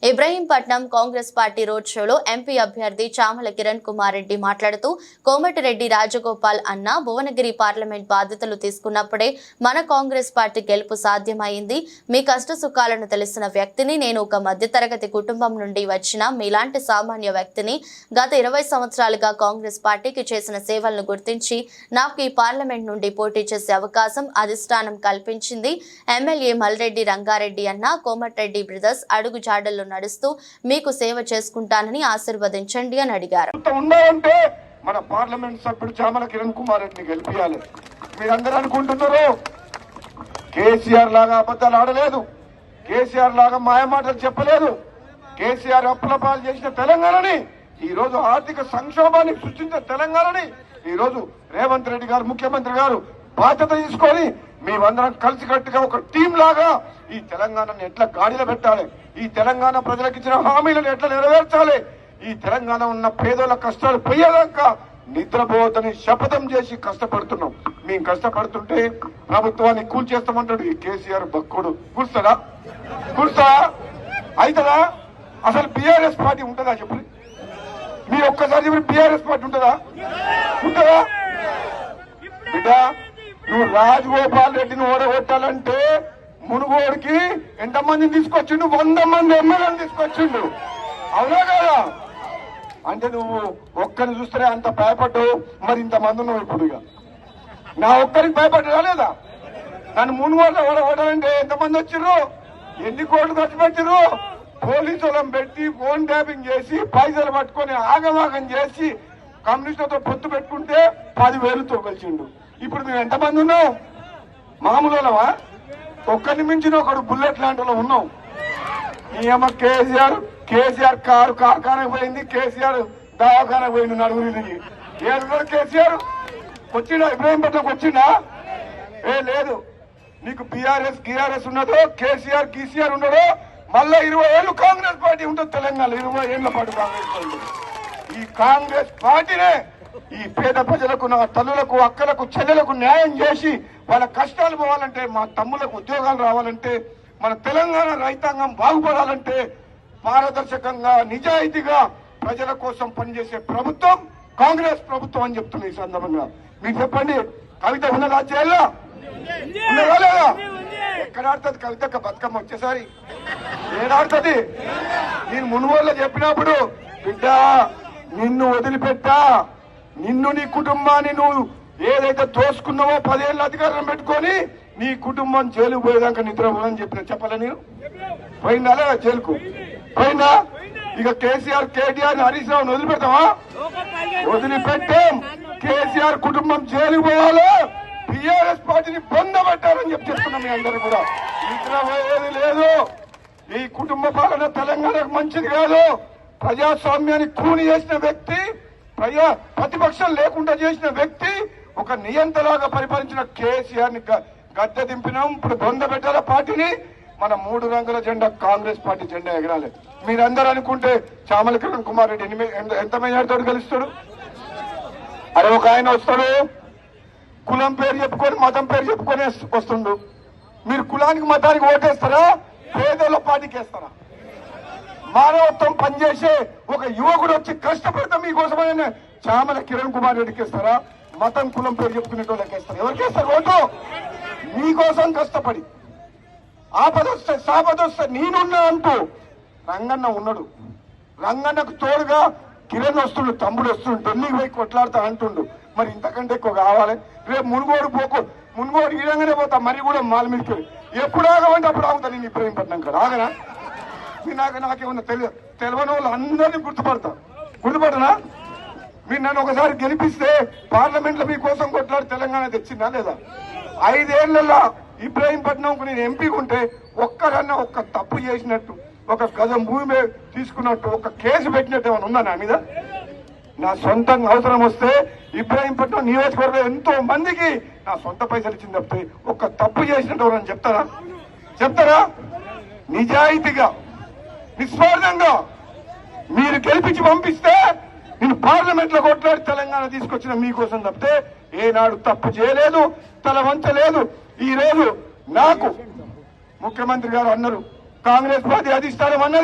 Ibrahimpatnam Congress party road షోలో MP అభ్యర్థి చామల కిరణ్ కుమార్ రెడ్డి మాట్లాడుతూ కోమటిరెడ్డి రాజగోపాల్ అన్న భువనగిరి పార్లమెంట్ బాధ్యతలు తీసుకున్నప్పుడే మన కాంగ్రెస్ పార్టీ గెలుపు సాధ్యమైంది. మీ కష్ట సుఖాలను తెలిసిన వ్యక్తిని, నేను ఒక మధ్యతరగతి కుటుంబం నుండి వచ్చిన మీలాంటి సామాన్య వ్యక్తిని. గత 20 సంవత్సరాలుగా కాంగ్రెస్ పార్టీకి చేసిన సేవలను గుర్తించి నాకు ఈ పార్లమెంట్ నుండి పోటీ చేసే అవకాశం అధిష్టానం కల్పించింది. ఎమ్మెల్యే మల్రెడ్డి రంగారెడ్డి అన్న కోమటిరెడ్డి బ్రదర్స్ అడుగు జాడల్లో నడుస్తూ మీకు సేవ చేసుకుంటానని ఆశీర్వదించండి అని అడిగారు. మన పార్లమెంట్ సభ్యుడు చామల కిరణ్ కుమార్ రెడ్డిని గెలిపియాలి. మీరందరూ అనుకుంటున్నారు కేసీఆర్ లాగా అబద్ధాలు ఆడలేదు, కేసీఆర్ లాగా మాయమాటలు చెప్పలేదు. కేసీఆర్ అప్పుల పాలు చేసిన తెలంగాణని, ఈ రోజు ఆర్థిక సంక్షోభాన్ని సృష్టించిన తెలంగాణని ఈ రోజు రేవంత్ రెడ్డి గారు ముఖ్యమంత్రి గారు బాధ్యత తీసుకొని మేమందరం కలిసికట్టుగా ఒక టీం లాగా ఈ తెలంగాణను ఎట్లా గాడిలో పెట్టాలి, ఈ తెలంగాణ ప్రజలకు ఇచ్చిన హామీలను ఎట్లా నెరవేర్చాలి, ఈ తెలంగాణ ఉన్న పేదోళ్ళ కష్టాలు పోయేదాకా నిద్రపోవద్దని శపథం చేసి కష్టపడుతున్నాం. మేము కష్టపడుతుంటే ప్రభుత్వాన్ని కూల్చేస్తామంటాడు ఈ కేసీఆర్ బక్కుడు. కూర్స్తాడా? అవుతుందా? అసలు బీఆర్ఎస్ పార్టీ ఉంటుందా చెప్పండి? మీరు ఒక్కసారి చెప్పి బీఆర్ఎస్ పార్టీ ఉంటుందా? బిడ్డ, నువ్వు రాజగోపాల్ రెడ్డిని ఓడగొట్టాలంటే మునుగోడికి ఎంతమందిని తీసుకొచ్చిండు? 100 మంది ఎమ్మెల్యేలు తీసుకొచ్చిండు. అవునా కదా? అంటే నువ్వు ఒక్కరిని చూస్తే అంత భయపడ్డావు, మరి ఇంతమంది ఉన్నావు. ఇప్పుడు నా ఒక్కరికి భయపడ్డా లేదా? నన్ను మునుగోడులో ఓడగొట్టాలంటే ఎంతమంది వచ్చిర్రు? ఎన్ని కోట్లు ఖర్చు పెట్టిర్రు? పోలీసులను పెట్టి ఫోన్ ట్యాపింగ్ చేసి పైసలు పట్టుకొని ఆగమాగం చేసి కమ్యూనిస్టులతో పొత్తు పెట్టుకుంటే 10,000తో కలిసిండు. ఇప్పుడు మేము ఎంతమంది ఉన్నాం? మామూలువా? ఒక్కరిని మించిన ఒకడు బుల్లెట్ లాంటి ఉన్నాం. ఈయమ్మ కేసీఆర్ కారు కార్ఖానకు పోయింది, కేసీఆర్ దవాఖానకు పోయింది. నలుగురికి ఏడున్నాడు కేసీఆర్? వచ్చిండా? ఇబ్రహీంపట్నంకి వచ్చిండా? లేదు. నీకు బీఆర్ఎస్ ఉన్నదో, కేసీఆర్ ఉన్నదో, మళ్ళా 20 ఏళ్ళు కాంగ్రెస్ పార్టీ ఉంటుంది తెలంగాణ. 20 ఏళ్ల పాటు కాంగ్రెస్ పార్టీ. ఈ కాంగ్రెస్ పార్టీనే ఈ పేద ప్రజలకు, నా తల్లులకు, అక్కలకు, చెల్లెలకు న్యాయం చేసి వాళ్ళ కష్టాలు పోవాలంటే, మా తమ్ములకు ఉద్యోగాలు రావాలంటే, మన తెలంగాణ రైతాంగం బాగుపడాలంటే పారదర్శకంగా నిజాయితీగా ప్రజల కోసం పనిచేసే ప్రభుత్వం కాంగ్రెస్ ప్రభుత్వం అని చెప్తుంది. ఈ సందర్భంగా మీరు చెప్పండి, కవిత ఉన్నదా జైల్లో? ఉన్నదా లేదా? ఎక్కడ ఆడుతుంది కవిత? బతుకమ్మ వచ్చేసారి ఏడాడుతుంది? నేను మునుగోడులో చెప్పినప్పుడు, బిడ్డ నిన్ను వదిలిపెట్టా, నిన్ను నీ కుటుంబాన్ని నువ్వు ఏదైతే దోసుకున్నావో 10 ఏళ్ళ అధికారం పెట్టుకొని నీ కుటుంబం జైలుకు పోయేదాకా నిద్రపోదని చెప్పలే నేను? పోయిందా లేదా? జైలుకు పోయిందా? ఇక కేసీఆర్, కేటీఆర్, హరీష్ రావుని వదిలిపెడతావా? వదిలిపెట్టాం. కేసీఆర్ కుటుంబం జైలుకు పోవాలి, బీఆర్ఎస్ పార్టీని పొందబెట్టారని చెప్తున్నాం. మీ అందరూ కూడా నిద్రపోయేది లేదు. ఈ కుటుంబ పాలన తెలంగాణకు మంచిది కాదు. ప్రజాస్వామ్యాన్ని కూని చేసిన వ్యక్తి, ప్రతిపక్షం లేకుండా చేసిన వ్యక్తి, ఒక నియంతలాగా పరిపాలించిన కేసీఆర్ ని గద్దె దింపినాం. ఇప్పుడు పొందబెట్టాల పార్టీని. మన 3 రంగుల జెండా కాంగ్రెస్ పార్టీ జెండా ఎగరాలి. మీరందరూ అనుకుంటే చామల కిరణ్ కుమార్ రెడ్డి ఎంత మెజార్టీతో గెలుస్తాడు? అరే ఒక ఆయన వస్తాడు, కులం పేరు చెప్పుకొని, మతం పేరు చెప్పుకొని వస్తుండు. మీరు కులానికి, మతానికి ఓటేస్తారా? పేదోళ్ళ పార్టీకి వేస్తారా? మానవత్వం పనిచేసే ఒక యువకుడు వచ్చి కష్టపడతా మీకోసమైన చామల కిరణ్ కుమార్ రెడ్డికి ఇస్తారా? మతం, కులం పేరు చెప్పుకునేటోళ్ళకి ఇస్తారు. ఎవరికి ఇస్తారు ఓటు? మీకోసం కష్టపడి ఆపదొస్తే సాపదొస్తే నేనున్నా అంటూ రంగన్న ఉన్నాడు. రంగన్నకు తోడుగా కిరణ్ వస్తుండు, తమ్ముడు వస్తుండు, ఢిల్లీకి పోయి కొట్లాడుతా అంటుండు. మరి ఇంతకంటే ఎక్కువ కావాలి? రేపు మునుగోడు ఈడంగానే పోతా, మరి కూడా మాలమికి ఎప్పుడు ఆగమంటే అప్పుడు ఆగుతా. నేను ఇబ్రహీంపట్నం కదా ఆగనా? నాకేమన్నా తెలియని వాళ్ళు అందరినీ గుర్తుపడతానా? మీరు నన్ను ఒకసారి గెలిపిస్తే పార్లమెంట్ లో మీకోసం కొట్లాడి తెలంగాణ తెచ్చిందా లేదా? 5 ఏళ్లలో ఇబ్రహీంపట్నంకు నేను ఎంపీగా ఉంటే ఒక్కరన్నా ఒక్క తప్పు చేసినట్టు, ఒక గజం భూమి తీసుకున్నట్టు, ఒక కేసు పెట్టినట్టు ఏమైనా ఉందా నా మీద? నా సొంతంగా అవసరం వస్తే ఇబ్రహీంపట్నం నియోజకవర్గంలో ఎంతో మందికి నా సొంత పైసలు ఇచ్చింది తప్పితే ఒక్క తప్పు చేసినట్టు ఎవరని చెప్తారా? నిజాయితీగా, నిస్వార్థంగా మీరు గెలిపించి పంపిస్తే నేను పార్లమెంట్ లో కొట్లాడి తెలంగాణ తీసుకొచ్చిన మీకోసం తప్పితే ఏనాడు తప్పు చేయలేదు, తల వంచలేదు. ఈ రోజు నాకు ముఖ్యమంత్రి గారు అన్నారు, కాంగ్రెస్ పార్టీ అధిష్టానం అన్నది